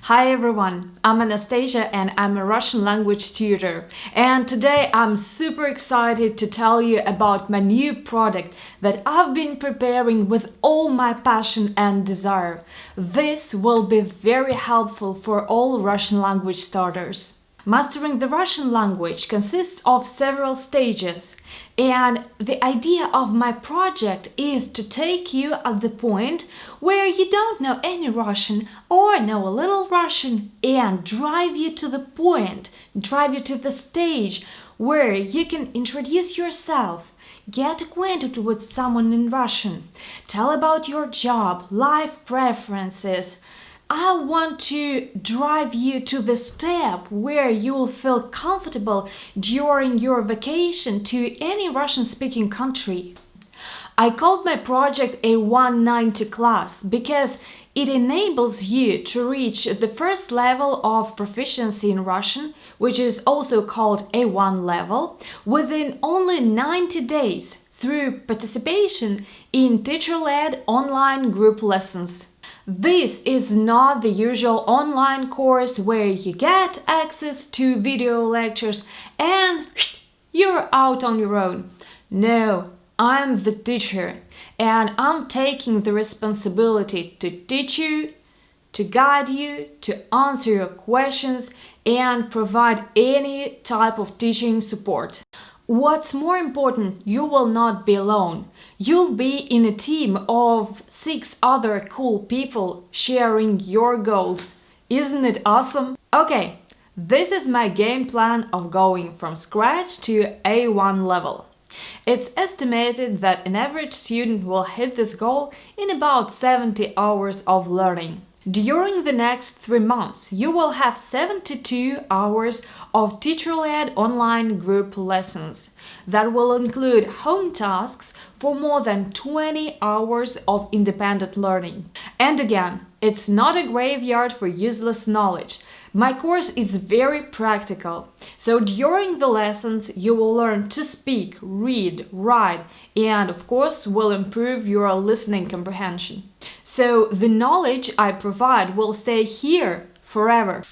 Hi everyone, I'm Anastasia and I'm a Russian language tutor. And today I'm super excited to tell you about my new product that I've been preparing with all my passion and desire. This will be very helpful for all Russian language starters. Mastering the Russian language consists of several stages, and the idea of my project is to take you at the point where you don't know any Russian or know a little Russian and drive you to the point, drive you to the stage where you can introduce yourself, get acquainted with someone in Russian, tell about your job, life preferences. I want to drive you to the step where you'll feel comfortable during your vacation to any Russian-speaking country. I called my project A190 Class because it enables you to reach the first level of proficiency in Russian, which is also called A1 level, within only 90 days through participation in teacher-led online group lessons. This is not the usual online course where you get access to video lectures and you're out on your own. No, I'm the teacher and I'm taking the responsibility to teach you, to guide you, to answer your questions and provide any type of teaching support. What's more important, you will not be alone. You'll be in a team of 6 other cool people sharing your goals. Isn't it awesome? Okay, this is my game plan of going from scratch to A1 level. It's estimated that an average student will hit this goal in about 70 hours of learning. During the next 3 months, you will have 72 hours of teacher-led online group lessons. That will include home tasks for more than 20 hours of independent learning. And again, it's not a graveyard for useless knowledge. My course is very practical, so during the lessons you will learn to speak, read, write, and of course will improve your listening comprehension. So the knowledge I provide will stay here forever.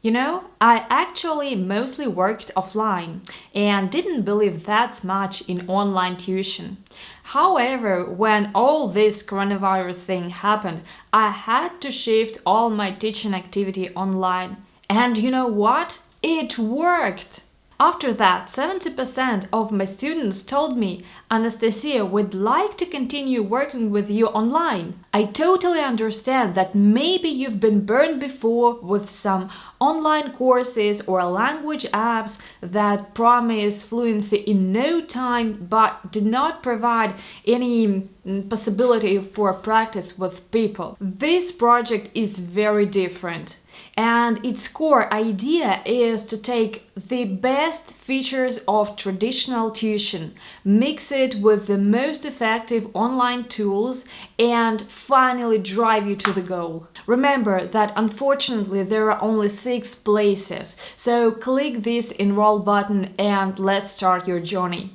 You know, I actually mostly worked offline and didn't believe that much in online tuition. However, when all this coronavirus thing happened, I had to shift all my teaching activity online. And you know what? It worked! After that, 70% of my students told me, Anastasia, would like to continue working with you online. I totally understand that maybe you've been burned before with some online courses or language apps that promise fluency in no time but do not provide any possibility for practice with people. This project is very different. And its core idea is to take the best features of traditional tuition, mix it with the most effective online tools, and finally drive you to the goal. Remember that unfortunately there are only 6 places, so click this enroll button and let's start your journey.